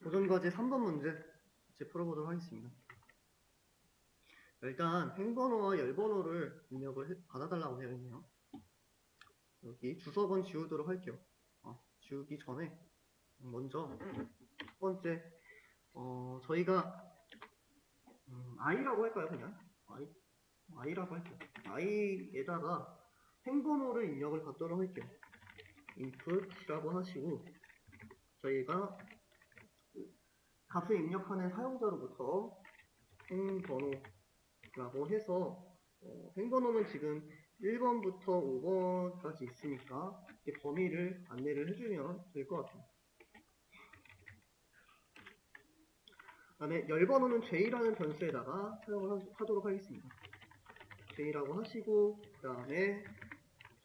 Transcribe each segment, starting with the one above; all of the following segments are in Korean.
도전과제 3번 문제 이제 풀어보도록 하겠습니다. 일단 행번호와 열번호를 입력을 받아달라고 되어 있네요. 여기 주석은 지우도록 할게요. 지우기 전에 먼저 첫 번째 저희가 i라고 할까요? 그냥 i라고 할게요. i에다가 행번호를 입력을 받도록 할게요. input이라고 하시고 저희가 값을 입력하는 사용자로부터 행번호라고 해서 행번호는 지금 1번부터 5번까지 있으니까 범위를 안내를 해주면 될 것 같아요. 그 다음에 열번호는 j라는 변수에다가 사용을 하도록 하겠습니다. j라고 하시고 그 다음에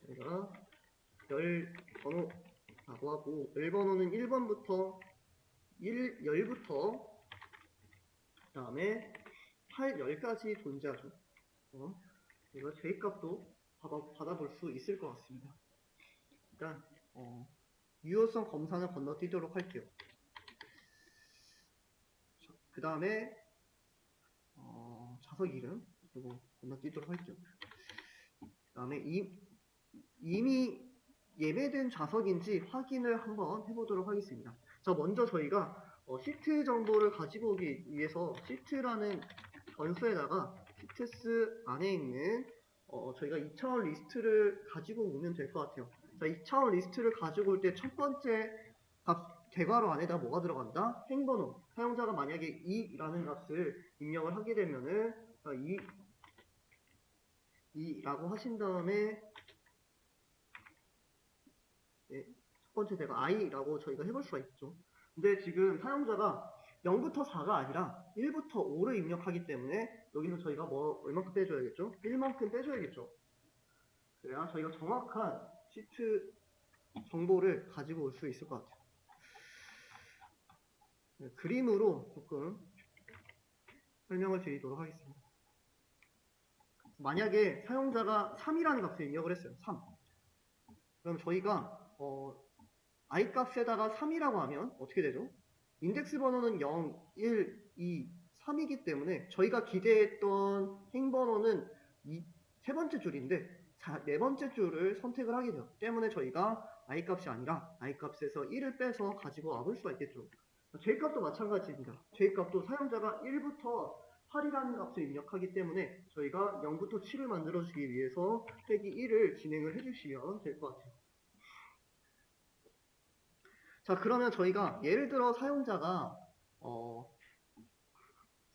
저희가 열번호라고 하고 열번호는 1번부터 10부터 그 다음에 8, 10까지 존재하죠. 제가 j값도 받아볼 수 있을 것 같습니다. 일단 유효성 검사는 건너뛰도록 할게요. 그 다음에 자석 이름 이거 건너뛰도록 할게요. 그 다음에 이미 예매된 자석인지 확인을 한번 해보도록 하겠습니다. 자, 먼저 저희가 시트 정보를 가지고 오기 위해서 시트라는 변수에다가 시트스 안에 있는 저희가 2차원 리스트를 가지고 오면 될 것 같아요. 자, 2차원 리스트를 가지고 올 때 첫 번째 값 대괄호 안에다 뭐가 들어간다? 행번호. 사용자가 만약에 2라는 값을 입력을 하게 되면은 2라고 하신 다음에 첫 번째 대가 i라고 저희가 해볼 수가 있죠. 근데 지금 사용자가 0부터 4가 아니라 1부터 5를 입력하기 때문에 여기서 저희가 얼마큼 빼줘야겠죠? 1만큼 빼줘야겠죠. 그래야 저희가 정확한 시트 정보를 가지고 올 수 있을 것 같아요. 네, 그림으로 조금 설명을 드리도록 하겠습니다. 만약에 사용자가 3이라는 값을 입력을 했어요. 3. 그럼 저희가 i 값에다가 3이라고 하면 어떻게 되죠? 인덱스 번호는 0, 1, 2, 3이기 때문에 저희가 기대했던 행번호는 세 번째 줄인데 네 번째 줄을 선택을 하게 되었기 때문에 저희가 i 값이 아니라 i 값에서 1을 빼서 가지고 와볼 수가 있겠죠. j 값도 마찬가지입니다. j 값도 사용자가 1부터 8이라는 값을 입력하기 때문에 저희가 0부터 7을 만들어주기 위해서 빼기 1을 진행을 해주시면 될 것 같아요. 자, 그러면 저희가 예를 들어 사용자가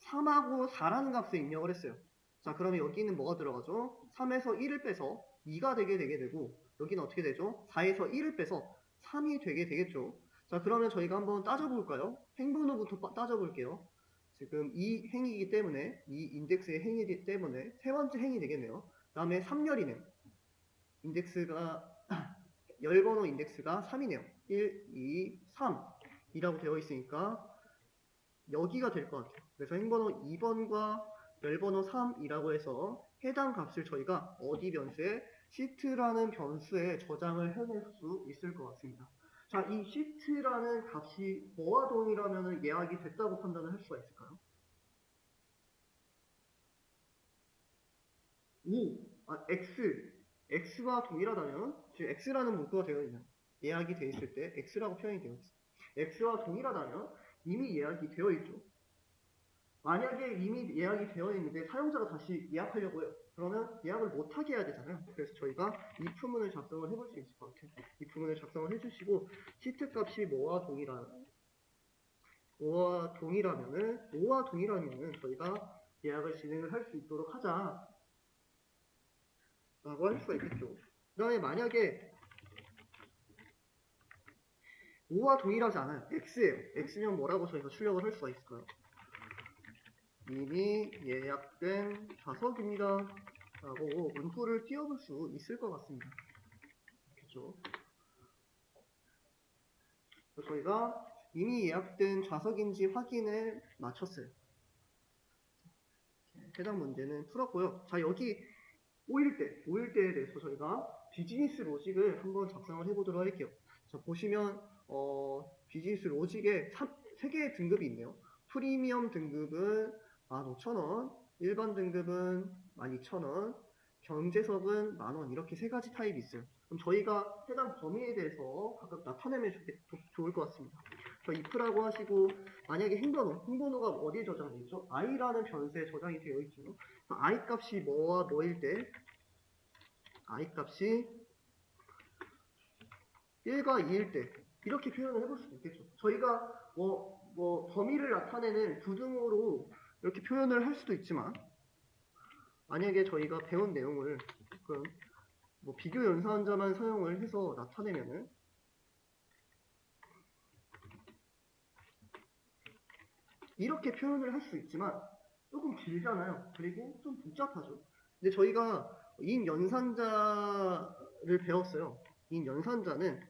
3하고 4라는 값을 입력을 했어요. 자, 그러면 여기는 뭐가 들어가죠? 3에서 1을 빼서 2가 되게 되고 여기는 어떻게 되죠? 4에서 1을 빼서 3이 되게 되겠죠. 자, 그러면 저희가 한번 따져볼까요? 행번호부터 따져볼게요. 지금 이 행이기 때문에 이 인덱스의 행이기 때문에 세 번째 행이 되겠네요. 그 다음에 3열이네. 인덱스가 열번호 인덱스가 3이네요. 1, 2, 3이라고 되어 있으니까 여기가 될 것 같아요. 그래서 행번호 2번과 열번호 3이라고 해서 해당 값을 저희가 어디 변수에 시트라는 변수에 저장을 해낼 수 있을 것 같습니다. 자, 이 시트라는 값이 뭐와 동일하면 예약이 됐다고 판단을 할 수가 있을까요? x와 동일하다면 지금 x라는 문구가 되어 있는 예약이 되어 있을 때 x라고 표현이 되어 있어요. x와 동일하다면 이미 예약이 되어 있죠. 만약에 이미 예약이 되어 있는데 사용자가 다시 예약하려고 해요. 그러면 예약을 못하게 해야 되잖아요. 그래서 저희가 if문을 작성을 해볼 수 있을 것 같아요. if문을 작성을 해주시고 시트 값이 뭐와 동일하면은 저희가 예약을 진행을 할 수 있도록 하자 라고 할 수가 있겠죠. 그 다음에 만약에 5와 동일하지 않아요. x예요. x면 뭐라고 저희가 출력을 할 수가 있을까요? 이미 예약된 좌석입니다 라고 문구를 띄워볼 수 있을 것 같습니다. 그렇죠? 저희가 이미 예약된 좌석인지 확인을 마쳤어요. 해당 문제는 풀었고요. 자, 여기 5일대에 대해서 저희가 비즈니스 로직을 한번 작성을 해보도록 할게요. 자, 보시면 비즈니스 로직에 3개의 등급이 있네요. 프리미엄 등급은 15,000원, 일반 등급은 12,000원, 경제석은 10,000원 이렇게 3가지 타입이 있어요. 그럼 저희가 해당 범위에 대해서 각각 나타내면 좋을 것 같습니다. if라고 하시고 만약에 행번호가 어디에 저장되어 있죠? i라는 변수에 저장이 되어 있죠. i 값이 뭐와 뭐일 때 i 값이 1과 2일 때 이렇게 표현을 해볼 수도 있겠죠. 저희가 범위를 나타내는 부등호로 이렇게 표현을 할 수도 있지만 만약에 저희가 배운 내용을 조금 비교 연산자만 사용을 해서 나타내면은 이렇게 표현을 할 수 있지만 조금 길잖아요. 그리고 좀 복잡하죠. 근데 저희가 인 연산자를 배웠어요. 인 연산자는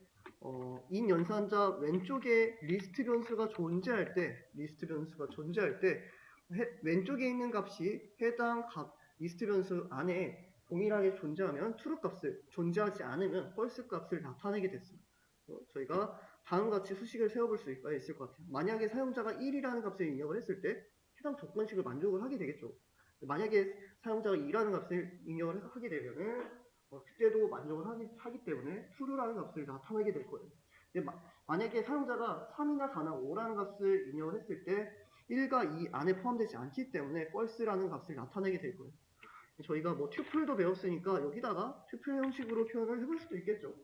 인 연산자 왼쪽에 리스트 변수가 존재할 때 왼쪽에 있는 값이 해당 리스트 변수 안에 동일하게 존재하면 true 값을, 존재하지 않으면 false 값을 나타내게 됐습니다. 저희가 다음과 같이 수식을 세워볼 수가 있을 것 같아요. 만약에 사용자가 1이라는 값을 입력을 했을 때 해당 조건식을 만족을 하게 되겠죠. 만약에 사용자가 2라는 값을 입력을 하게 되면은 그때도 만족을 하기 때문에 true라는 값을 나타내게 될 거예요. 근데 만약에 사용자가 3이나 4나 5라는 값을 입력을 했을 때 1과 2 안에 포함되지 않기 때문에 false라는 값을 나타내게 될 거예요. 저희가 튜플도 배웠으니까 여기다가 튜플 형식으로 표현을 해볼 수도 있겠죠.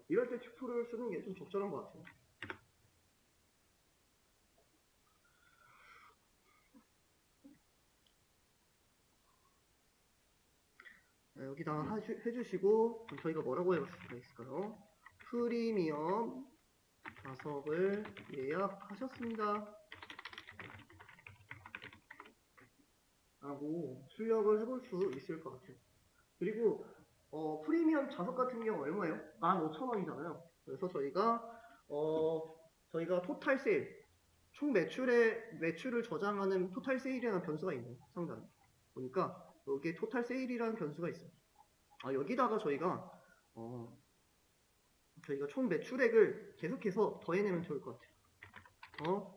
이럴 때 튜플을 쓰는 게 좀 적절한 것 같아요. 여기다가 해주시고 저희가 뭐라고 해볼 수가 있을까요? 프리미엄 좌석을 예약하셨습니다. 라고 출력을 해볼 수 있을 것 같아요. 그리고 프리미엄 좌석 같은 경우 얼마예요? 15,000원이잖아요. 그래서 저희가 토탈 세일, 총 매출을 저장하는 토탈 세일이라는 변수가 있네요. 상단에. 보니까 여기에 토탈 세일이라는 변수가 있어요. 여기다가 저희가 총 매출액을 계속해서 더해내면 좋을 것 같아요.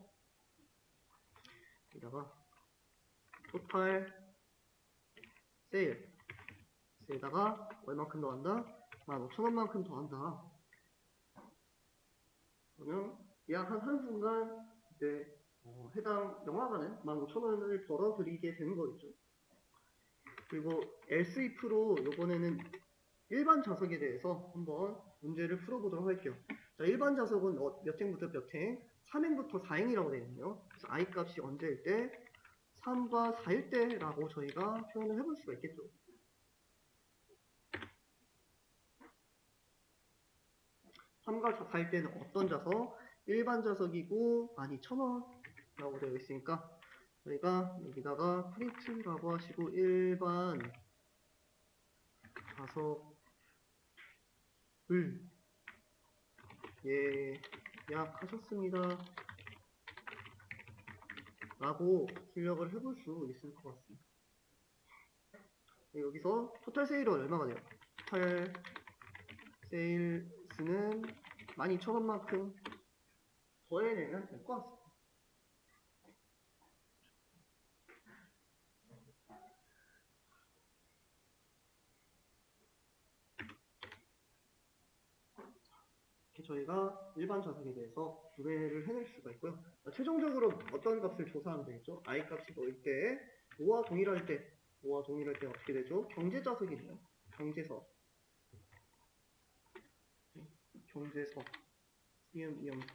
여기다가 토탈 세일에다가 얼마큼 더한다? 15,000원만큼 더한다. 그러면 약 한 한순간 이제 해당 영화관은 15,000원을 벌어들이게 되는 거겠죠. 그리고 else if로 이번에는 일반 좌석에 대해서 한번 문제를 풀어보도록 할게요. 자, 일반 좌석은 몇 행부터 몇 행? 3행부터 4행이라고 되어 있네요. 그래서 i 값이 언제일 때? 3과 4일 때라고 저희가 표현을 해볼 수가 있겠죠. 3과 4일 때는 어떤 좌석? 일반 좌석이고 12,000원이라고 되어 있으니까 저희가 여기다가 프린트라고 하시고 일반 좌석을 예약하셨습니다. 라고 출력을 해볼 수 있을 것 같습니다. 여기서 토탈 세일은 얼마가 돼요? 토탈 세일스는 12,000원만큼 더해내면 될 것 같습니다. 이렇게 저희가 일반 좌석에 대해서 구매를 해낼 수가 있고요. 최종적으로 어떤 값을 조사하면 되겠죠? i 값이 뭐일 때, 5와 동일할 때 어떻게 되죠? 경제 좌석이네요. 경제석, 프리미엄석을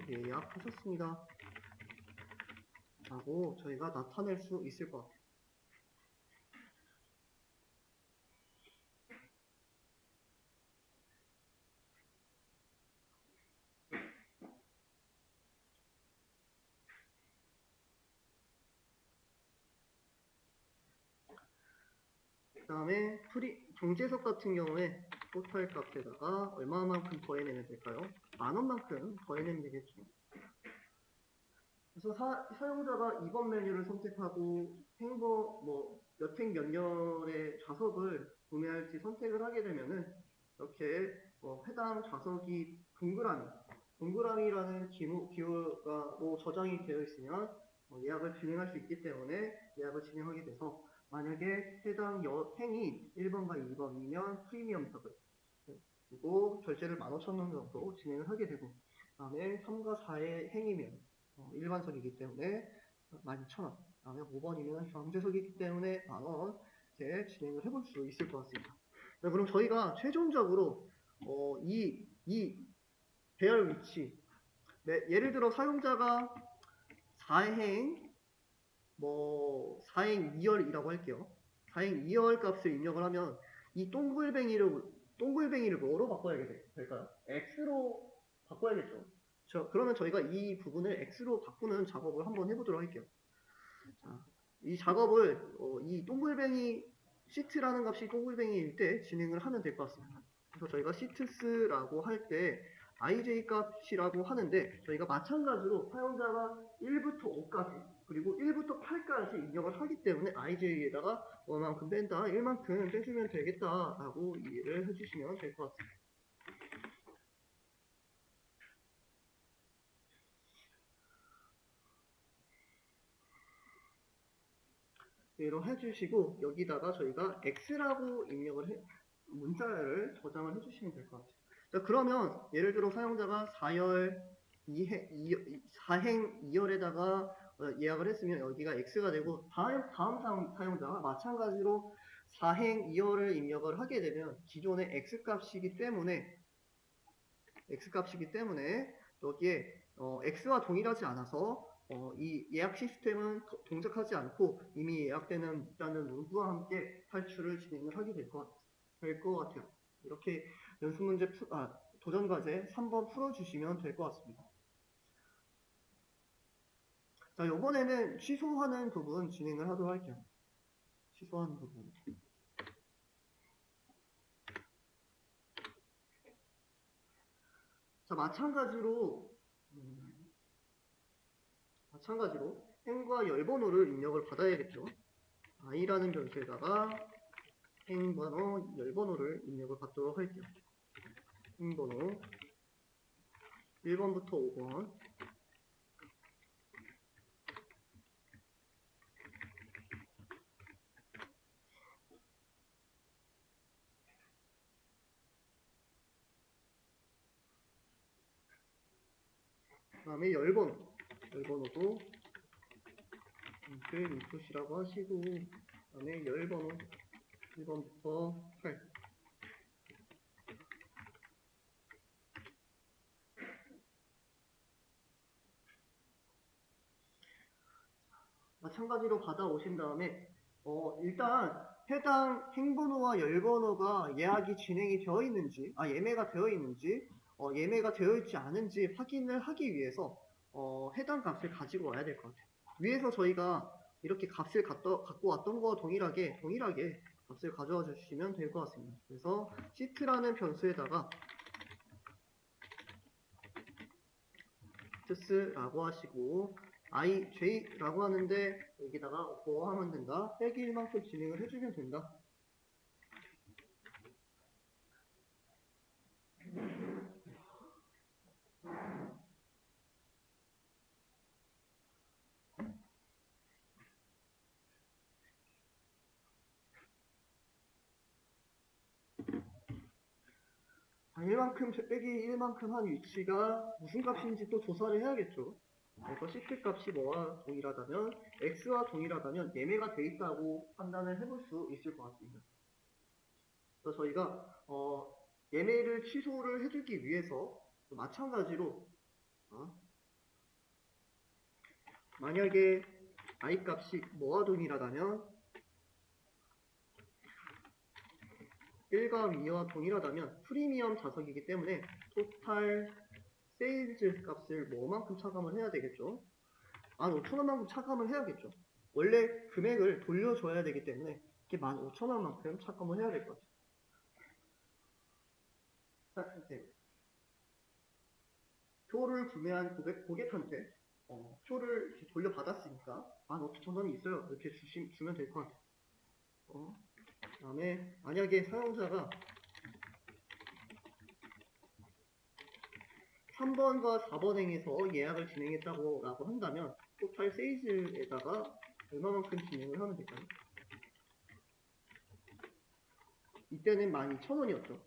예약하셨습니다. 라고 저희가 나타낼 수 있을 것 같아요. 그 다음에 경제석 같은 경우에 토탈 값에다가 얼마만큼 더해내면 될까요? 10,000원만큼 더해내면 되겠죠. 그래서 사용자가 2번 메뉴를 선택하고 몇 행 몇 년의 좌석을 구매할지 선택을 하게 되면은 이렇게 해당 좌석이 동그라미라는 기호가 저장이 되어 있으면 예약을 진행할 수 있기 때문에 예약을 진행하게 돼서, 만약에 해당 행이 1번과 2번이면 프리미엄석을, 그리고 결제를 15,000원 정도 진행을 하게 되고, 그 다음에 3과 4의 행이면 일반석이기 때문에 12,000원, 그 다음에 5번이면 경제석이기 때문에 만원 이렇게 진행을 해볼 수 있을 것 같습니다. 네, 그럼 저희가 최종적으로 이 배열 위치, 네, 예를 들어 사용자가 4행 2열이라고 할게요. 4행 2열 값을 입력을 하면 이 동글뱅이를 뭐로 바꿔야 될까요? X로 바꿔야겠죠. 그러면 저희가 이 부분을 X로 바꾸는 작업을 한번 해보도록 할게요. 자, 이 작업을 이 동글뱅이 시트라는 값이 동글뱅이일 때 진행을 하면 될 것 같습니다. 그래서 저희가 시트스라고 할 때 ij 값이라고 하는데, 저희가 마찬가지로 사용자가 1부터 5까지 그리고 1부터 8까지 입력을 하기 때문에 ij에다가 얼만큼 뺀다, 1만큼 빼주면 되겠다라고 이해를 해주시면 될 것 같습니다. 이로 해주시고, 여기다가 저희가 x라고 문자를 저장을 해주시면 될 것 같아요. 자, 그러면 예를 들어 사용자가 4행 2열에다가 예약을 했으면 여기가 x가 되고, 다음 사용자가 마찬가지로 4행 2열을 입력을 하게 되면 기존의 x값이기 때문에 여기에 x와 동일하지 않아서 이 예약 시스템은 동작하지 않고 이미 예약되는 문자는 문구와 함께 탈출을 진행을 하게 될 것 같아요. 이렇게 도전 과제 3번 풀어주시면 될 것 같습니다. 자, 이번에는 취소하는 부분 진행을 하도록 할게요. 취소하는 부분. 자, 마찬가지로 행과 열번호를 입력을 받아야겠죠. i라는 변수에다가 행번호, 열번호를 입력을 받도록 할게요. 행번호 1번부터 5번. 그 다음에 열번호도 인풋이라고 하시고, 그 다음에 열번호 1번부터 8. 마찬가지로 받아오신 다음에 일단 해당 행번호와 열번호가 예매가 되어 있는지 예매가 되어 있지 않은지 확인을 하기 위해서 해당 값을 가지고 와야 될 것 같아요. 위에서 저희가 이렇게 값을 갖고 왔던 거와 동일하게 값을 가져와 주시면 될 것 같습니다. 그래서 시트라는 변수에다가 시트스라고 하시고 ij라고 하는데 여기다가 뭐 하면 된다? 빼기 1만큼 진행을 해주면 된다. 빼기 1만큼 한 위치가 무슨 값인지 또 조사를 해야겠죠. 그래서 시트 값이 뭐와 동일하다면, x와 동일하다면 예매가 돼 있다고 판단을 해볼 수 있을 것 같습니다. 그래서 저희가 예매를 취소를 해주기 위해서 마찬가지로 만약에 i 값이 뭐와 동일하다면 1과 2와 동일하다면 프리미엄 좌석이기 때문에 토탈 세일즈 값을 뭐만큼 차감을 해야 되겠죠? 15,000원만큼 차감을 해야겠죠. 원래 금액을 돌려줘야 되기 때문에 이렇게 15,000원만큼 차감을 해야 될 것 같아요. 자, 표를 구매한 고객한테 표를 돌려받았으니까 15,000원이 있어요. 이렇게 주면 될 것 같아요. 그 다음에 만약에 사용자가 3번과 4번 행에서 예약을 진행했다고 라고 한다면 토탈 세일즈에다가 얼마만큼 진행을 하면 될까요? 이때는 12,000원이었죠.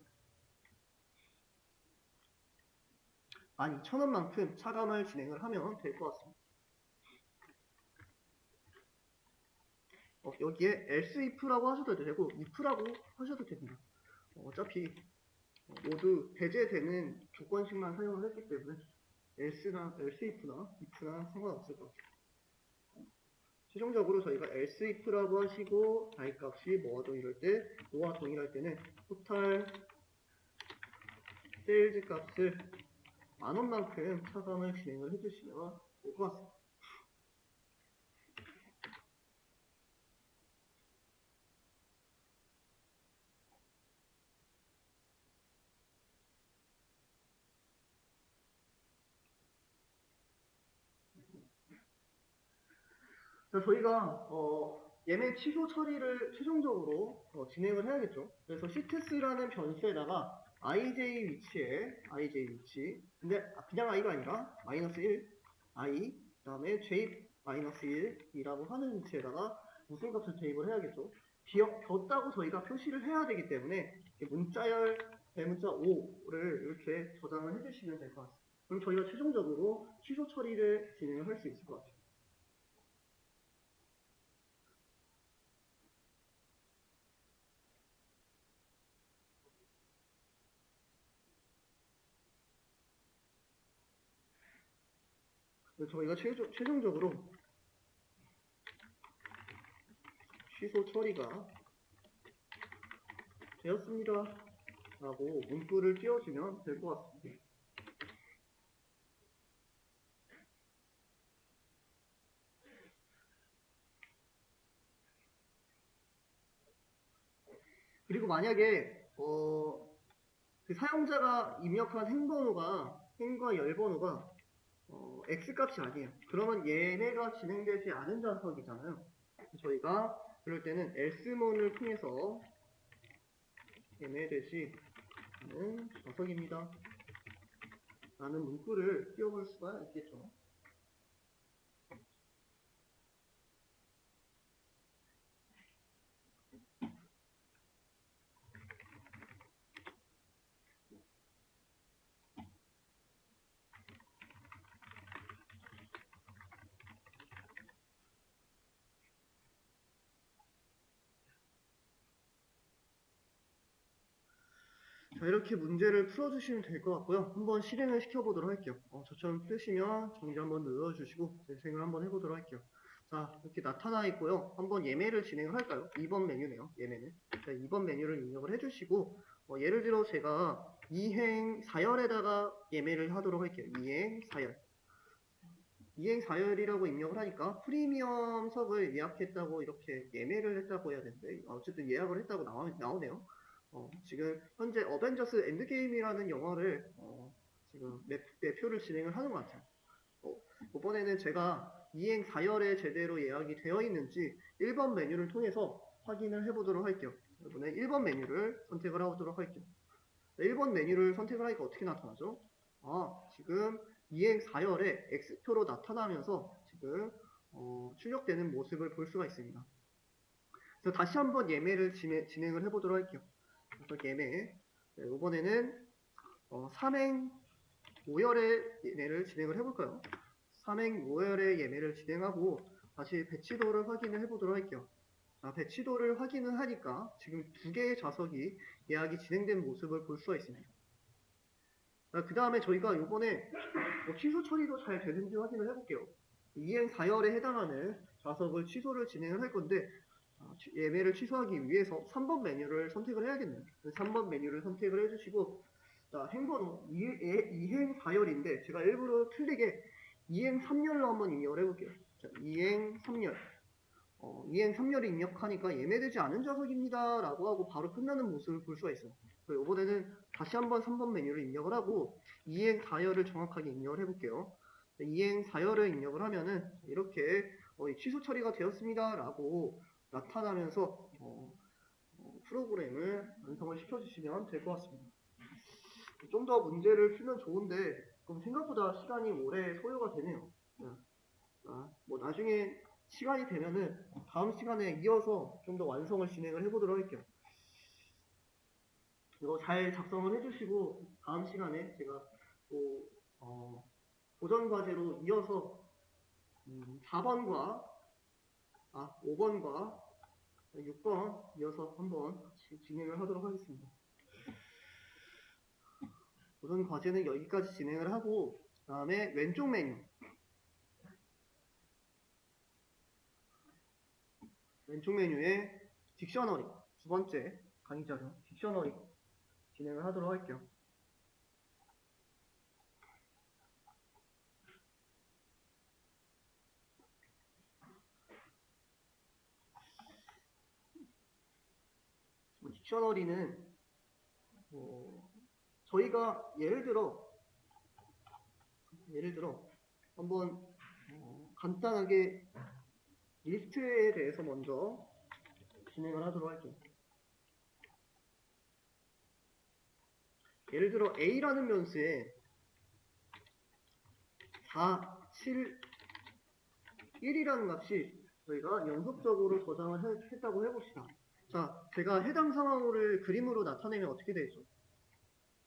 12,000원만큼 차감을 진행을 하면 될 것 같습니다. 여기에 else if라고 하셔도 되고 if라고 하셔도 됩니다. 어차피 모두 배제되는 조건식만 사용을 했기 때문에 else나 else if나 상관없을 것 같아요. 최종적으로 저희가 else if라고 하시고 다이값이 뭐와도 이럴 때 뭐와 동일할 때는 토탈 세일즈 값을 10,000원만큼 차감을 진행을 해주시면 될 것 같습니다. 자, 저희가 예매 취소 처리를 최종적으로 진행을 해야겠죠. 그래서 시트스라는 변수에다가 ij 위치 근데 그냥 i가 아니라 -1 i 그 다음에 j -1이라고 하는 위치에다가 무슨 값을 대입을 해야겠죠. 비었다고 저희가 표시를 해야 되기 때문에 문자열 대문자 5를 이렇게 저장을 해주시면 될 것 같습니다. 그럼 저희가 최종적으로 취소 처리를 진행을 할 수 있을 것 같아요. 저희가 최종적으로 취소 처리가 되었습니다 라고 문구를 띄워주면 될 것 같습니다. 그리고 만약에 그 사용자가 입력한 행과 열번호가 X값이 아니에요. 그러면 얘네가 진행되지 않은 좌석이잖아요. 저희가 그럴 때는 else문을 통해서 예매되지 않은 좌석입니다 라는 문구를 띄워볼 수가 있겠죠. 자, 이렇게 문제를 풀어주시면 될 것 같고요. 한번 실행을 시켜보도록 할게요. 저처럼 뜨시면 정지 한번 눌러주시고 재생을 한번 해보도록 할게요. 자, 이렇게 나타나 있고요. 한번 예매를 진행을 할까요? 2번 메뉴네요. 예매는. 자, 2번 메뉴를 입력을 해주시고 예를 들어 제가 이행 4열에다가 예매를 하도록 할게요. 이행 4열. 이행 4열이라고 입력을 하니까 프리미엄석을 예약했다고 이렇게 예매를 했다고 해야 되는데 어쨌든 예약을 했다고 나오네요. 지금 현재 어벤져스 엔드게임이라는 영화를 지금 매표를 진행을 하는 것 같아요. 이번에는 제가 이행 4열에 제대로 예약이 되어 있는지 1번 메뉴를 통해서 확인을 해보도록 할게요. 이번에 1번 메뉴를 선택을 하도록 할게요. 1번 메뉴를 선택을 하니까 어떻게 나타나죠? 지금 이행 4열에 X표로 나타나면서 지금 출력되는 모습을 볼 수가 있습니다. 그래서 다시 한번 예매를 진행을 해보도록 할게요. 그래서 예매 이번에는 3행 5열의 예매를 진행을 해볼까요? 3행 5열의 예매를 진행하고 다시 배치도를 확인을 해보도록 할게요. 자, 배치도를 확인을 하니까 지금 2개의 좌석이 예약이 진행된 모습을 볼 수가 있습니다. 그 다음에 저희가 이번에 취소 처리도 잘 되는지 확인을 해볼게요. 이행 4열에 해당하는 좌석을 취소를 진행을 할 건데 예매를 취소하기 위해서 3번 메뉴를 선택을 해야겠네요. 3번 메뉴를 선택을 해주시고 자, 행번호 이행 4열인데 제가 일부러 틀리게 이행 3열로 한번 입력을 해볼게요. 자, 이행 3열 이행 3열을 입력하니까 예매되지 않은 좌석입니다 라고 하고 바로 끝나는 모습을 볼 수가 있어요. 이번에는 다시 한번 3번 메뉴를 입력을 하고 이행 4열을 정확하게 입력을 해볼게요. 이행 4열을 입력을 하면은 이렇게 취소 처리가 되었습니다 라고 나타나면서 프로그램을 완성을 시켜주시면 될 것 같습니다. 좀 더 문제를 풀면 좋은데 그럼 생각보다 시간이 오래 소요가 되네요. 뭐 나중에 시간이 되면은 다음 시간에 이어서 좀 더 완성을 진행을 해보도록 할게요. 이거 잘 작성을 해주시고 다음 시간에 제가 또 도전 과제로 이어서 4번과 5번과 6번 이어서 한번 같이 진행을 하도록 하겠습니다. 도전 과제는 여기까지 진행을 하고 그 다음에 왼쪽 메뉴 왼쪽 메뉴에 딕셔너리 두 번째 강의 자료 딕셔너리 진행을 하도록 할게요. 딕셔너리는 저희가 예를 들어 한번 간단하게 리스트에 대해서 먼저 진행을 하도록 할게요. 예를 들어 A라는 변수에 4, 7, 1이라는 값이 저희가 연속적으로 저장을 했다고 해봅시다. 자, 제가 해당 상황을 그림으로 나타내면 어떻게 되죠?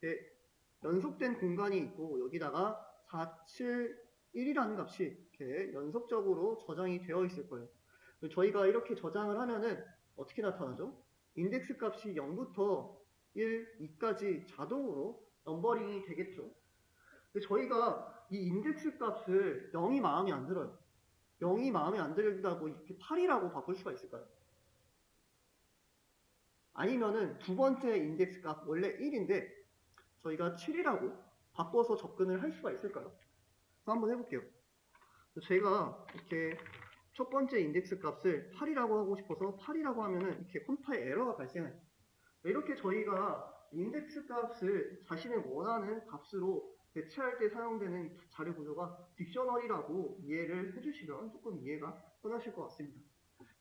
네, 연속된 공간이 있고 여기다가 4, 7, 1이라는 값이 이렇게 연속적으로 저장이 되어 있을 거예요. 저희가 이렇게 저장을 하면은 어떻게 나타나죠? 인덱스 값이 0부터 1, 2까지 자동으로 넘버링이 되겠죠. 근데 저희가 이 인덱스 값을 0이 마음에 안 들어요. 0이 마음에 안 들다고 이렇게 8이라고 바꿀 수가 있을까요? 아니면은 두 번째 인덱스 값 원래 1인데 저희가 7이라고 바꿔서 접근을 할 수가 있을까요? 한번 해볼게요. 제가 이렇게 첫 번째 인덱스 값을 8이라고 하고 싶어서 8이라고 하면은 이렇게 컴파일 에러가 발생해요. 이렇게 저희가 인덱스 값을 자신의 원하는 값으로 대체할 때 사용되는 자료 구조가 딕셔너리라고 이해를 해주시면 조금 이해가 편하실 것 같습니다.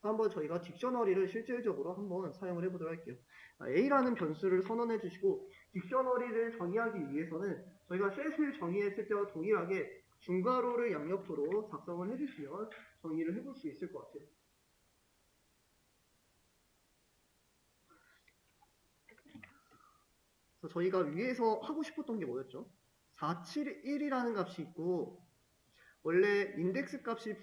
한번 저희가 딕셔너리를 실질적으로 한번 사용을 해보도록 할게요. A라는 변수를 선언해 주시고 딕셔너리를 정의하기 위해서는 저희가 셋을 정의했을 때와 동일하게 중괄호를 양옆으로 작성을 해주시면 정의를 해볼 수 있을 것 같아요. 그래서 저희가 위에서 하고 싶었던 게 뭐였죠? 471이라는 값이 있고 원래 인덱스 값이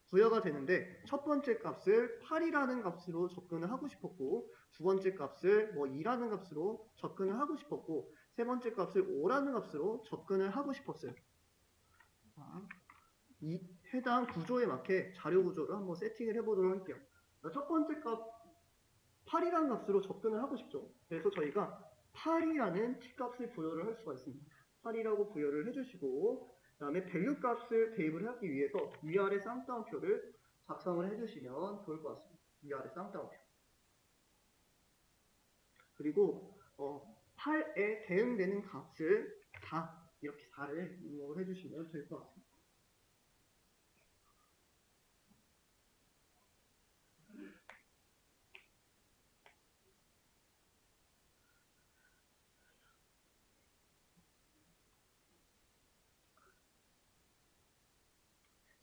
부여가 되는데 첫 번째 값을 8이라는 값으로 접근을 하고 싶었고 두 번째 값을 2라는 값으로 접근을 하고 싶었고 세 번째 값을 5라는 값으로 접근을 하고 싶었어요. 이 해당 구조에 맞게 자료 구조를 한번 세팅을 해보도록 할게요. 첫 번째 값 8이라는 값으로 접근을 하고 싶죠. 그래서 저희가 8이라는 t값을 부여를 할 수가 있습니다. 8이라고 부여를 해주시고 그 다음에 밸류 값을 대입을 하기 위해서 위아래 쌍따옴표를 작성을 해주시면 좋을 것 같습니다. 위아래 쌍따옴표. 그리고 8에 대응되는 값을 다 이렇게 4를 입력을 해주시면 될 것 같습니다.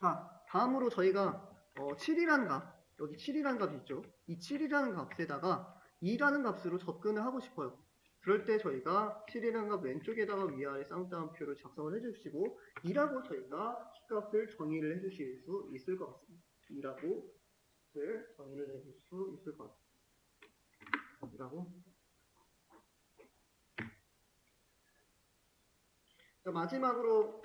자, 다음으로 저희가 7이라는 값, 여기 7이라는 값이 있죠. 이 7이라는 값에다가 2라는 값으로 접근을 하고 싶어요. 그럴 때 저희가 7이라는 값 왼쪽에다가 위아래 쌍따옴표를 작성을 해주시고 2라고 저희가 키값을 정의를 해주실 수 있을 것 같습니다. 2라고 정의를 해줄 수 있을 것 같습니다. 2라고. 자, 마지막으로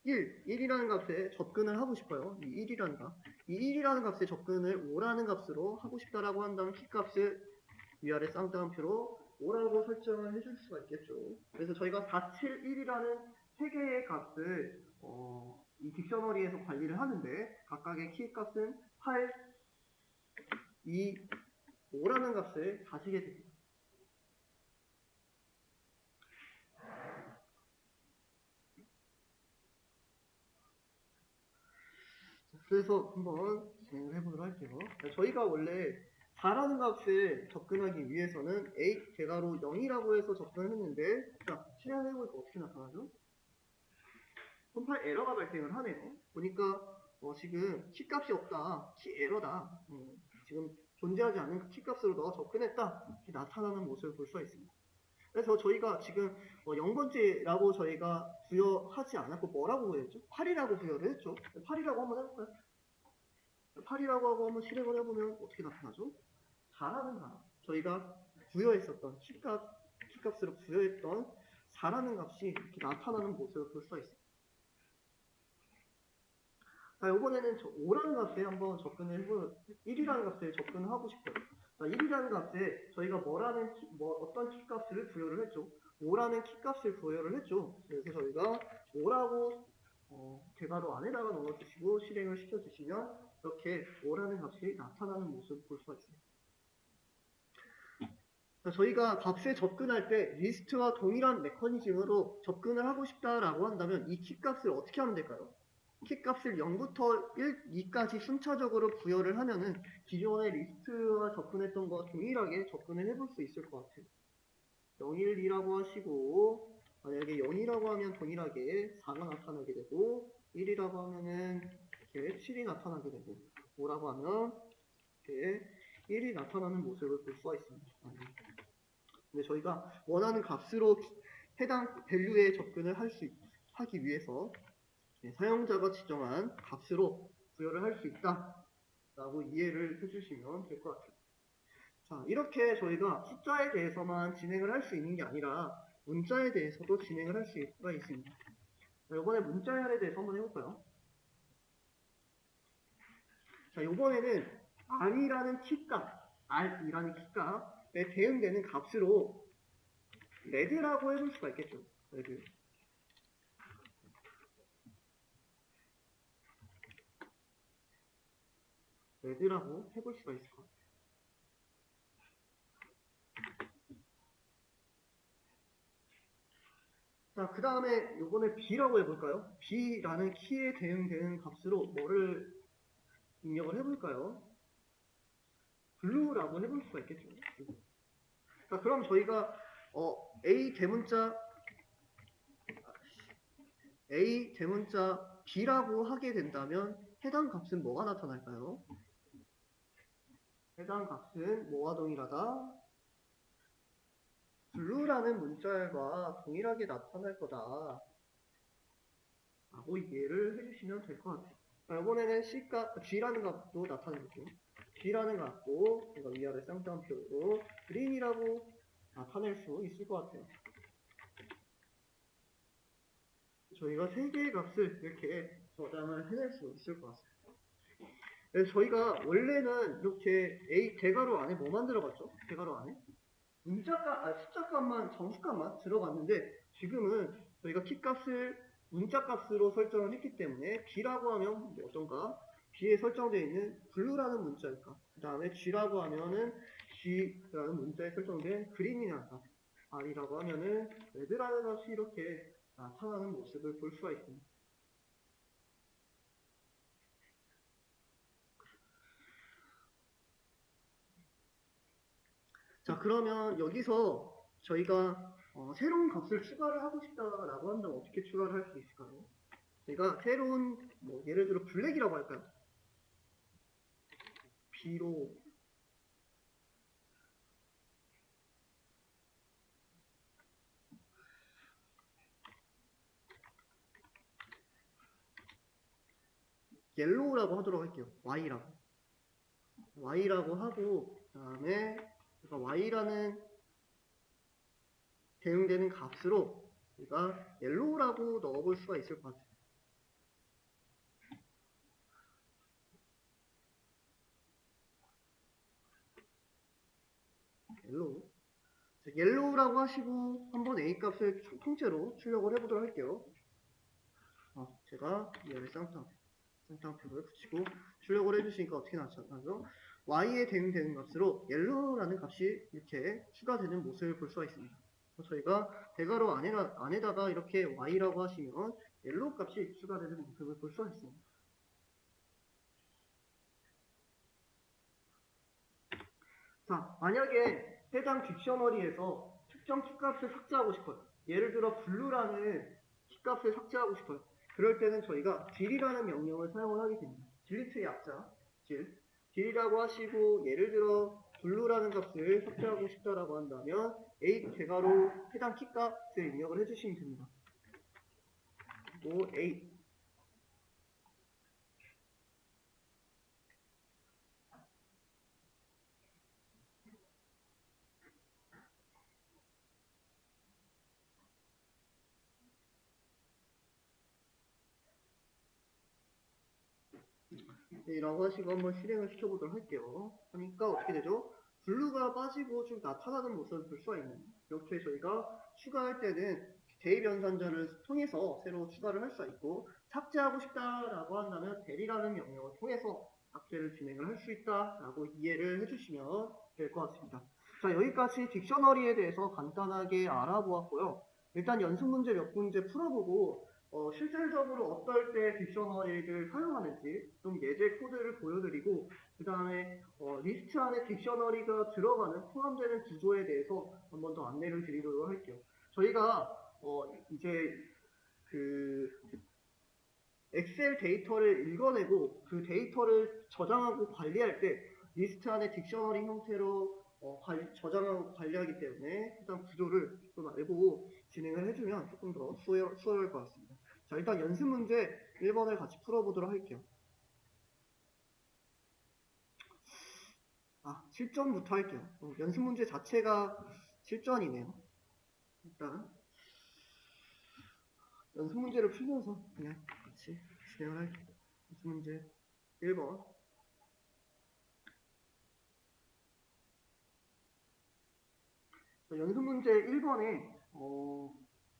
1이라는 값에 접근을 하고 싶어요. 이 1이라는 값. 이 1이라는 값에 접근을 5라는 값으로 하고 싶다라고 한다면 키값을 위아래 쌍따옴표로 5라고 설정을 해줄 수가 있겠죠. 그래서 저희가 4, 7, 1이라는 세 개의 값을 이 딕셔너리에서 관리를 하는데 각각의 키값은 8, 2, 5라는 값을 가지게 됩니다. 그래서 한번 진행을 해보도록 할게요. 저희가 원래 4라는 값에 접근하기 위해서는 a 대괄호 0이라고 해서 접근했는데 자 실행해보니까 어떻게 나타나죠? 컴파일 에러가 발생을 하네요. 보니까 지금 키값이 없다, 키 에러다, 지금 존재하지 않는 키값으로 너가 접근했다 이렇게 나타나는 모습을 볼 수가 있습니다. 그래서 저희가 지금 0번째라고 저희가 부여하지 않았고 뭐라고 부여했죠? 8이라고 부여를 했죠. 8이라고 한번 해볼까요? 8이라고 하고 한번 실행을 해보면 어떻게 나타나죠? 4라는 값, 저희가 부여했었던 키값으로 부여했던 4라는 값이 이렇게 나타나는 모습을 볼 수가 있습니다. 자, 이번에는 5라는 값에 한번 접근을 해보면 1이라는 값에 접근을 하고 싶어요. 자, 1이라는 값에 저희가 어떤 키값을 부여를 했죠? 5라는 키값을 부여를 했죠. 그래서 저희가 5라고 대괄호 안에다가 넣어주시고 실행을 시켜주시면 이렇게 5라는 값이 나타나는 모습을 볼 수가 있습니다. 자, 저희가 값에 접근할 때 리스트와 동일한 메커니즘으로 접근을 하고 싶다라고 한다면 이 키값을 어떻게 하면 될까요? 키값을 0부터 2까지 순차적으로 부여를 하면은 기존의 리스트와 접근했던 것과 동일하게 접근을 해볼 수 있을 것 같아요. 0, 1, 2라고 하시고 만약에 0이라고 하면 동일하게 4가 나타나게 되고 1이라고 하면은 이렇게 7이 나타나게 되고 5라고 하면 이렇게 1이 나타나는 모습을 볼 수가 있습니다. 근데 저희가 원하는 값으로 해당 밸류에 접근을 하기 위해서 사용자가 지정한 값으로 부여를 할 수 있다라고 이해를 해주시면 될 것 같아요. 자, 이렇게 저희가 숫자에 대해서만 진행을 할 수 있는 게 아니라 문자에 대해서도 진행을 할 수가 있습니다. 자, 이번에 문자열에 대해서 한번 해볼까요? 자, 이번에는 r이라는 키값에 대응되는 값으로 레드라고 해볼 수가 있겠죠. 레드라고 해볼 수가 있을 것 같아요. 자, 그 다음에 요번에 B라고 해볼까요? B라는 키에 대응되는 값으로 뭐를 입력을 해볼까요? blue라고 해볼 수가 있겠죠. 자, 그럼 저희가 A 대문자 B라고 하게 된다면 해당 값은 뭐가 나타날까요? 해당 값은 뭐와 동일하다? blue라는 문자열과 동일하게 나타날 거다 라고 이해를 해주시면 될 것 같아요. 자, 이번에는 G라는 값도 나타내볼게요. G라는 값도 제가 위아래 쌍따옴표로 green이라고 나타낼 수 있을 것 같아요. 저희가 3개의 값을 이렇게 저장을 해낼 수 있을 것 같습니다. 그래서 저희가 원래는 이렇게 A 대괄호 안에 뭐 만들어갔죠? 대괄호 안에? 숫자값만, 정수값만 들어갔는데 지금은 저희가 키값을 문자값으로 설정을 했기 때문에 B라고 하면 어떤가? B에 설정되어 있는 blue라는 문자일까? 그 다음에 G라고 하면은 G라는 문자에 설정된 green이라는 R이라고 하면은 red라는 값이 이렇게 나타나는 모습을 볼 수가 있습니다. 자, 그러면 여기서 저희가 새로운 값을 추가를 하고 싶다라고 한다면 어떻게 추가를 할 수 있을까요? 제가 새로운 예를 들어 블랙이라고 할까요? B로 옐로우라고 하도록 할게요. Y라고 하고 그다음에 Y라는 대응되는 값으로 우리가 옐로우라고 넣어볼 수가 있을 것 같아요. 옐로우라고 하시고 한번 A 값을 통째로 출력을 해보도록 할게요. 제가 얘를 쌍따옴표를 붙이고 출력을 해주시니까 어떻게 나타나죠? Y에 대응되는 값으로 yellow라는 값이 이렇게 추가되는 모습을 볼 수가 있습니다. 저희가 대괄호 안에다가 이렇게 Y라고 하시면 yellow 값이 추가되는 모습을 볼 수가 있습니다. 자, 만약에 해당 딕셔너리에서 특정 키값을 삭제하고 싶어요. 예를 들어 blue라는 키값을 삭제하고 싶어요. 그럴 때는 저희가 dill이라는 명령을 사용을 하게 됩니다. 딜리트의 약자, dill이라고 하시고 예를 들어 blue라는 값을 삭제하고 싶다라고 한다면 a 대괄호 해당 키값을 입력을 해주시면 됩니다. 그리고 a 라고 하시고 한번 실행을 시켜보도록 할게요. 그러니까 어떻게 되죠? 블루가 빠지고 좀 나타나는 모습을 볼 수가 있는 이렇게 저희가 추가할 때는 대입 연산자를 통해서 새로 추가를 할 수가 있고 삭제하고 싶다라고 한다면 대리라는 명령을 통해서 삭제를 진행을 할 수 있다라고 이해를 해주시면 될 것 같습니다. 자, 여기까지 딕셔너리에 대해서 간단하게 알아보았고요. 일단 연습 문제 몇 문제 풀어보고 실질적으로 어떨 때 딕셔너리를 사용하는지 좀 예제 코드를 보여드리고 그 다음에 리스트 안에 딕셔너리가 들어가는 포함되는 구조에 대해서 한 번 더 안내를 드리도록 할게요. 저희가 이제 그 엑셀 데이터를 읽어내고 그 데이터를 저장하고 관리할 때 리스트 안에 딕셔너리 형태로 저장하고 관리하기 때문에 일단 구조를 좀 알고 진행을 해주면 조금 더 수월할 것 같습니다. 자, 일단 연습 문제 1번을 같이 풀어보도록 할게요. 7점부터 할게요. 연습 문제 자체가 7점이네요. 일단 연습 문제를 풀면서 그냥 같이 진행을 할게요. 연습 문제 1번. 연습 문제 1번에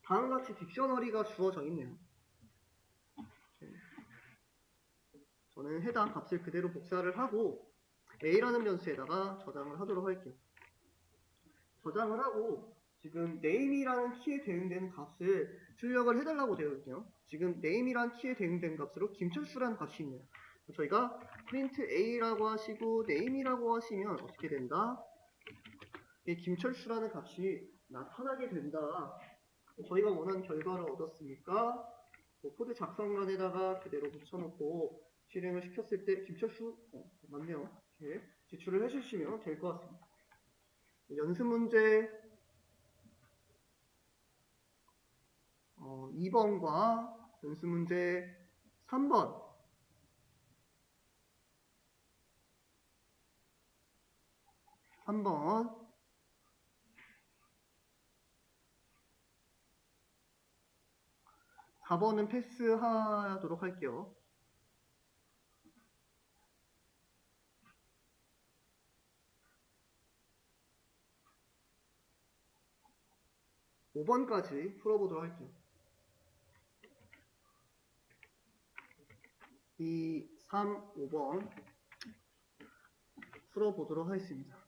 다음과 같이 딕셔너리가 주어져 있네요. 저는 해당 값을 그대로 복사를 하고 a라는 변수에다가 저장을 하도록 할게요. 저장을 하고 지금 name이라는 키에 대응되는 값을 출력을 해달라고 되어 있네요. 지금 name이라는 키에 대응되는 값으로 김철수라는 값이 있네요. 저희가 print a라고 하시고 name이라고 하시면 어떻게 된다? 이 김철수라는 값이 나타나게 된다. 저희가 원하는 결과를 얻었으니까 코드 작성란에다가 그대로 붙여놓고 실행을 시켰을 때 김철수 맞네요. 이렇게 제출을 해주시면 될 것 같습니다. 연습 문제 2번과 연습 문제 3번 4번은 패스하도록 할게요. 5번까지 풀어보도록 할게요. 2, 3, 5번 풀어보도록 하겠습니다.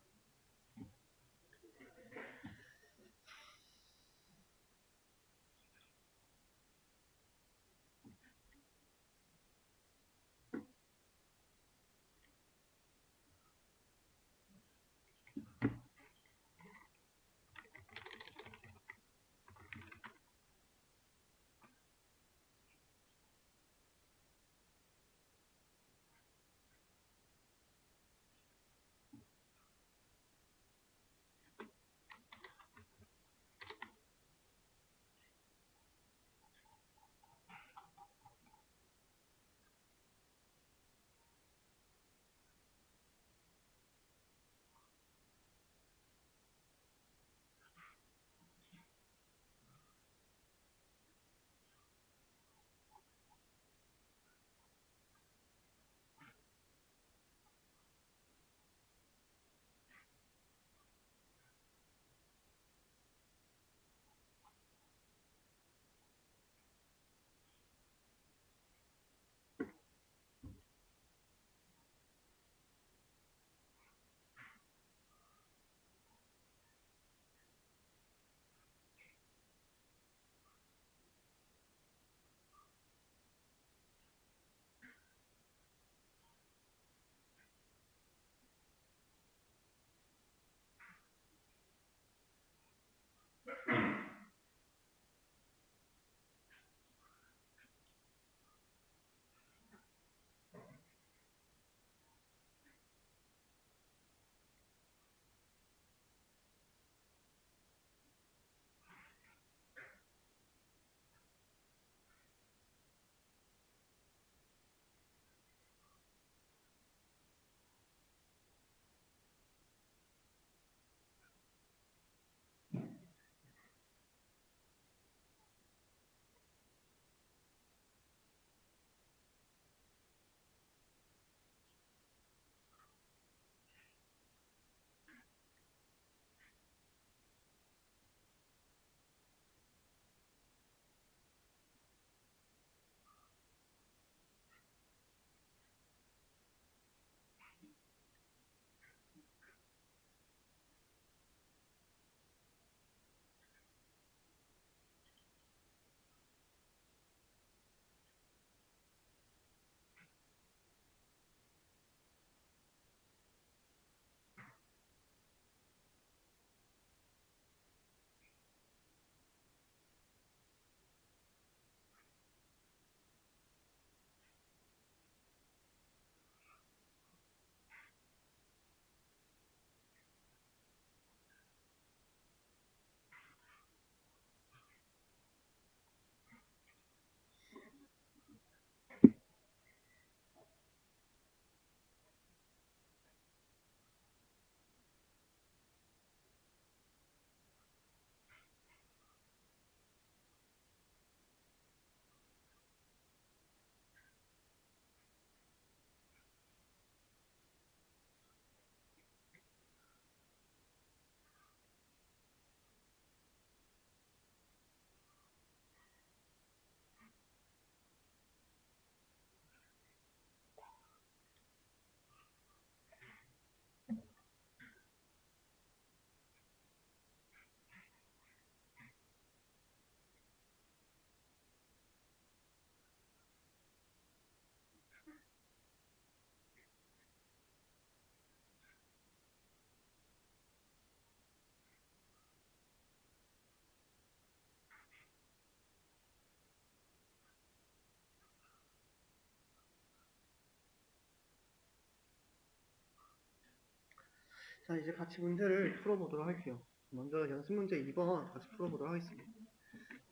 자, 이제 같이 문제를 풀어보도록 할게요. 먼저 연습 문제 2번 같이 풀어보도록 하겠습니다.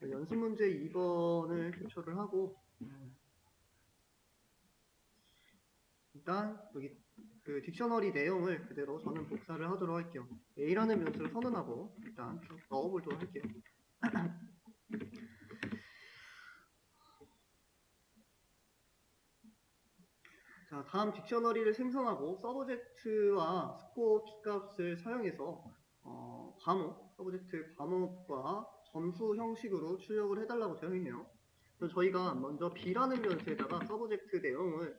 연습 문제 2번을 제출을 하고, 일단 여기 그 딕셔너리 내용을 그대로 저는 복사를 하도록 할게요. A라는 변수를 선언하고 일단 쭉 넣어보도록 할게요. 자, 다음 딕셔너리를 생성하고 서브젝트와 스코어 키값을 사용해서 과목, 서브젝트 과목과 점수 형식으로 출력을 해달라고 되어 있네요. 그래서 저희가 먼저 B라는 변수에다가 서브젝트 내용을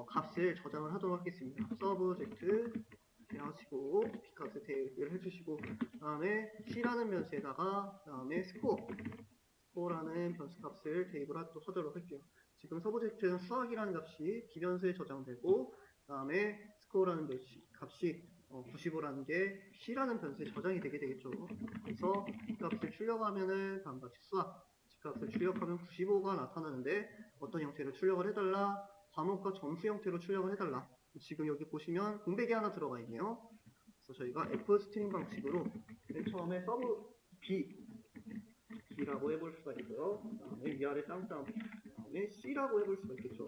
값을 저장을 하도록 하겠습니다. 서브젝트 하시고 B값을 대입을 해주시고 그 다음에 C라는 변수에다가 그 다음에 스코어라는 변수 값을 대입을 하도록 할게요. 지금 서브젝트는 수학이라는 값이 B변수에 저장되고 그 다음에 스코어라는 값이 95라는 게 C라는 변수에 저장이 되게 되겠죠. 그래서 B값을 출력하면은 다음과 같이 수학 B값을 출력하면 95가 나타나는데 어떤 형태로 출력을 해달라? 과목과 점수 형태로 출력을 해달라. 지금 여기 보시면 공백이 하나 들어가 있네요. 그래서 저희가 F 스트링 방식으로 맨 처음에 서브 B라고 해볼 수가 있고요. 그 다음에 위아래 땅땅, 그 다음에 C라고 해볼 수가 있겠죠.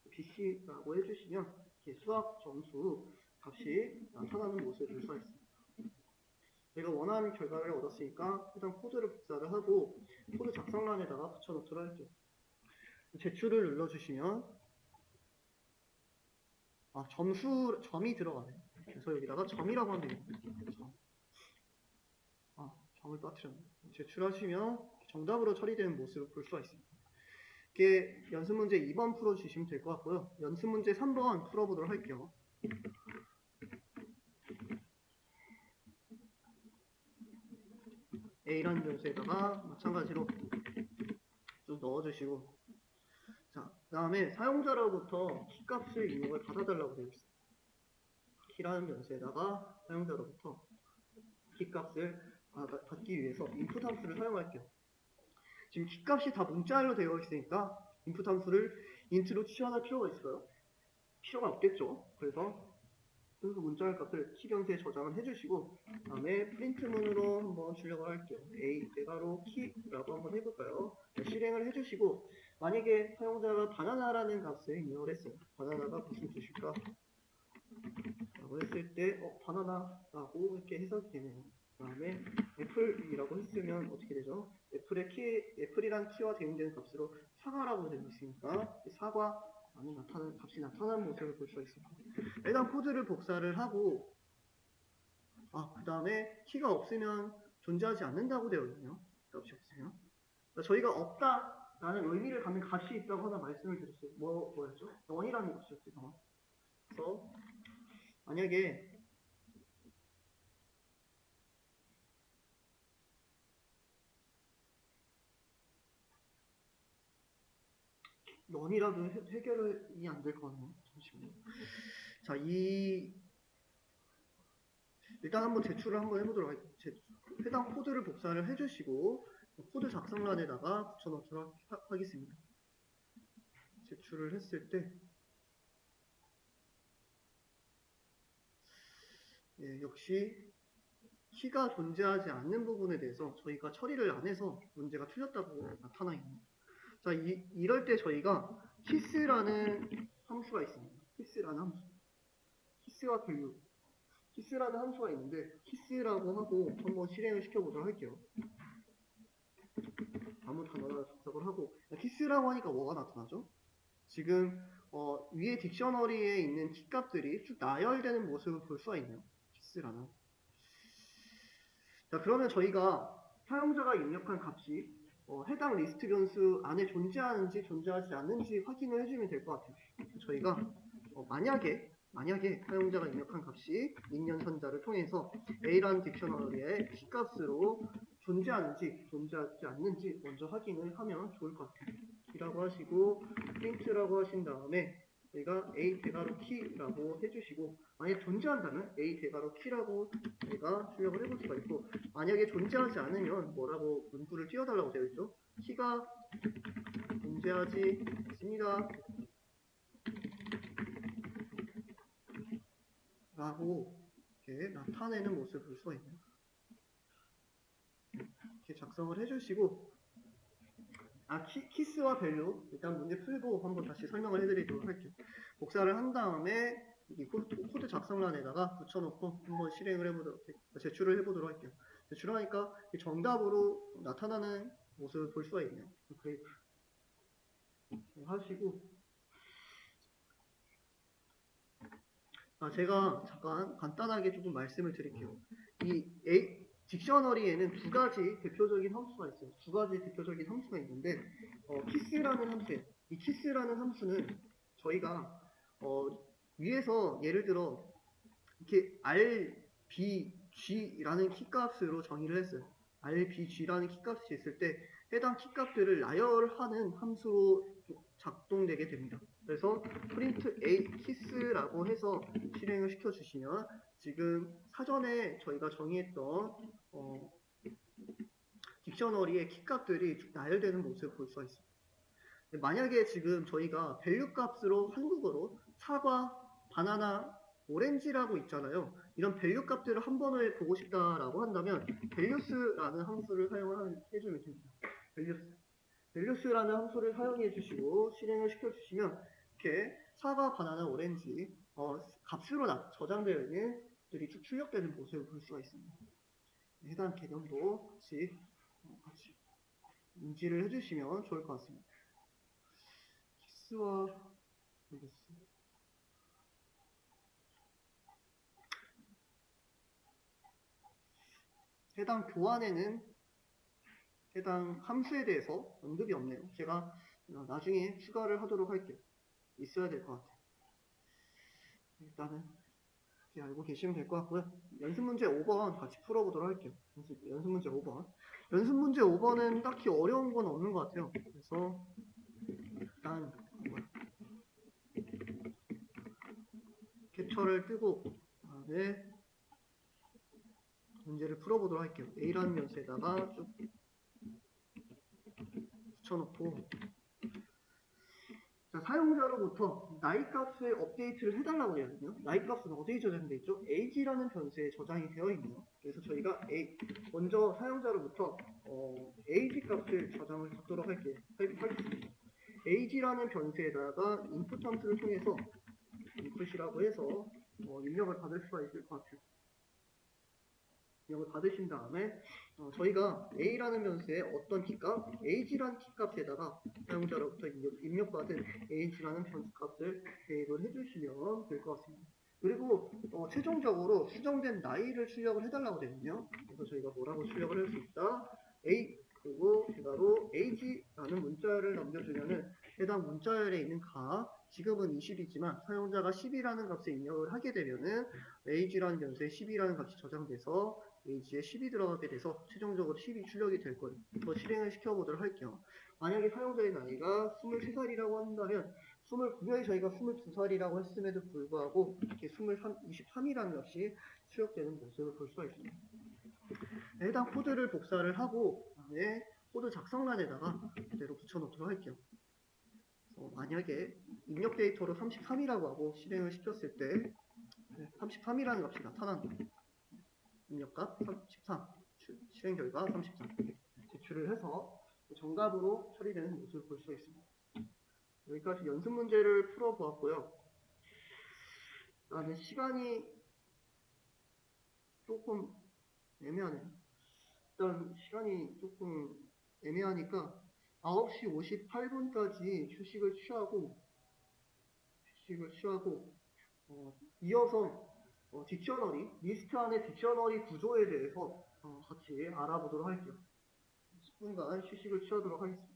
BC라고 해주시면 이렇게 수학 점수 값이 나타나는 모습을 볼 수가 있습니다. 저희가 원하는 결과를 얻었으니까 일단 코드를 복사를 하고 코드 작성란에다가 붙여놓도록 할게요. 제출을 눌러주시면 점이 들어가네요. 그래서 여기다가 점이라고 하면 됩니다. 점을 빠뜨렸네. 제출하시면 정답으로 처리되는 모습을 볼 수가 있습니다. 이게 연습 문제 2번 풀어주시면 될 것 같고요. 연습 문제 3번 풀어보도록 할게요. A라는 변수에다가 마찬가지로 쭉 넣어주시고 자, 그 다음에 사용자로부터 키값을 입력을 받아달라고 되어 있어요. 키라는 변수에다가 사용자로부터 키값을 받기 위해서 인풋 함수를 사용할게요. 지금 키값이 다 문자로 되어 있으니까 인풋 함수를 인트로 취환할 필요가 있어요? 필요가 없겠죠. 그래서 문자 값을 키 변수에 저장을 해주시고 그 다음에 프린트문으로 한번 출력을 할게요. A 대괄호 키라고 한번 해볼까요? 실행을 해주시고 만약에 사용자가 바나나라는 값을 입력을 했어요. 바나나가 무슨 뜻일까? 라고 했을 때 바나나라고 이렇게 해석이 되네요. 그 다음에 애플이라고 했으면 어떻게 되죠? 애플이란 키와 대응되는 값으로 사과라고 되어 있으니까 사과 값이 나타나는 모습을 볼 수가 있습니다. 일단 코드를 복사를 하고 그 다음에 키가 없으면 존재하지 않는다고 되어 있네요. 값이 없으면 저희가 없다라는 의미를 갖는 값이 있다고 하나 말씀을 드렸어요. 뭐였죠? non이라는 값이었어요. 그래서 만약에 non이라도 해결이 안 될 것 같네요. 잠시만요. 자, 일단 한번 제출을 한번 해보도록 할게요. 해당 코드를 복사를 해주시고 코드 작성란에다가 붙여넣도록 하겠습니다. 제출을 했을 때 역시 키가 존재하지 않는 부분에 대해서 저희가 처리를 안 해서 문제가 틀렸다고 나타나 있네요. 자, 이럴 때 저희가 키스라는 함수가 있습니다. 키스라는 함수. 키스와 밸류. 키스라는 함수가 있는데 키스라고 하고 한번 실행을 시켜보도록 할게요. 아무 단어나 작성을 하고 키스라고 하니까 뭐가 나타나죠? 지금 위에 딕셔너리에 있는 키값들이 쭉 나열되는 모습을 볼 수가 있네요. 키스라는. 자, 그러면 저희가 사용자가 입력한 값이 해당 리스트 변수 안에 존재하는지 존재하지 않는지 확인을 해주면 될 것 같아요. 저희가 만약에 사용자가 입력한 값이 닉년 선자를 통해서 A라는 딕셔너리의 키값으로 존재하는지 존재하지 않는지 먼저 확인을 하면 좋을 것 같아요. 키라고 하시고 프린트라고 하신 다음에 저희가 A 대괄호 키라고 해주시고 만약에 존재한다면 A 대괄호 키라고 저희가 출력을 해볼 수가 있고 만약에 존재하지 않으면 뭐라고 문구를 띄워달라고 되어 있죠. 키가 존재하지 않습니다 라고 이렇게 나타내는 모습을 볼 수가 있네요. 이렇게 작성을 해주시고, 키스와 밸류 일단 문제 풀고 한번 다시 설명을 해드리도록 할게요. 복사를 한 다음에 이 코드 작성란에다가 붙여놓고 한번 실행을 해보도록 제출을 해보도록 할게요. 제출하니까 정답으로 나타나는 모습을 볼 수가 있네요. 그래프 하시고, 제가 잠깐 간단하게 조금 말씀을 드릴게요. 이 딕셔너리에는 두 가지 대표적인 함수가 있어요. 두 가지 대표적인 함수가 있는데, 키스라는 함수예요. 이 키스라는 함수는 저희가 위에서 예를 들어 이렇게 RBG라는 키값으로 정의를 했어요. RBG라는 키값이 있을 때 해당 키값들을 나열하는 함수로 작동되게 됩니다. 그래서 print a kiss라고 해서 실행을 시켜주시면 지금 사전에 저희가 정의했던 딕셔너리의 키값들이 쭉 나열되는 모습을 볼 수가 있습니다. 만약에 지금 저희가 밸류 값으로 한국어로 사과, 바나나, 오렌지라고 있잖아요. 이런 밸류 값들을 한 번에 보고 싶다라고 한다면 values라는 함수를 사용을 해주면 됩니다. values라는 함수를 사용해 주시고 실행을 시켜 주시면 이렇게 사과, 바나나, 오렌지 값으로 저장되어 있는 들이 쭉 출력되는 모습을 볼 수가 있습니다. 해당 개념도 같이 인지를 해주시면 좋을 것 같습니다. 키스와 밸류스. 해당 교환에는 해당 함수에 대해서 언급이 없네요. 제가 나중에 추가를 하도록 할게요. 있어야 될 것 같아요. 일단은 이렇게 알고 계시면 될 것 같고요. 연습 문제 5번 같이 풀어보도록 할게요. 연습 문제 5번. 연습 문제 5번은 딱히 어려운 건 없는 것 같아요. 그래서 일단 캡처를 뜨고 그다음에 문제를 풀어보도록 할게요. A라는 연수에다가 쭉 붙여놓고 자, 사용자로부터 나이 값을 업데이트를 해달라고 해야거든요. 나이 값은 어디에 저장되어 있죠? age라는 변수에 저장이 되어 있네요. 그래서 저희가 먼저 사용자로부터 age 값을 저장을 받도록 하겠습니다. age라는 변수에다가 input 함수를 통해서 input이라고 해서 입력을 받을 수가 있을 것 같아요. 입력을 받으신 다음에 저희가 a라는 변수에 어떤 키값, age라는 키값에다가 사용자로부터 입력받은 age라는 변수값을 대입을 해주시면 될 것 같습니다. 그리고 최종적으로 수정된 나이를 출력을 해달라고 되거든요. 그래서 저희가 뭐라고 출력을 할 수 있다? a 그리고 바로 age라는 문자열을 남겨주면은 해당 문자열에 있는 값 지금은 20이지만 사용자가 10이라는 값을 입력을 하게 되면은 age라는 변수에 10이라는 값이 저장돼서 age에 10이 들어가게 돼서 최종적으로 10이 출력이 될 거예요. 더 실행을 시켜보도록 할게요. 만약에 사용자의 나이가 23살이라고 한다면 분명히 저희가 22살이라고 했음에도 불구하고 이렇게 23이라는 값이 출력되는 모습을 볼 수가 있습니다. 해당 코드를 복사를 하고 그다음에 코드 작성란에다가 그대로 붙여놓도록 할게요. 만약에 입력 데이터로 33이라고 하고 실행을 시켰을 때 33이라는 값이 나타난다. 입력값 33, 실행 결과 33 제출을 해서 정답으로 처리되는 모습을 볼 수가 있습니다. 여기까지 연습 문제를 풀어보았고요. 나는 시간이 조금 애매하네요. 일단 시간이 조금 애매하니까 9시 58분까지 휴식을 취하고 이어서 딕셔너리, 리스트 안의 딕셔너리 구조에 대해서 같이 알아보도록 할게요. 10분간 휴식을 취하도록 하겠습니다.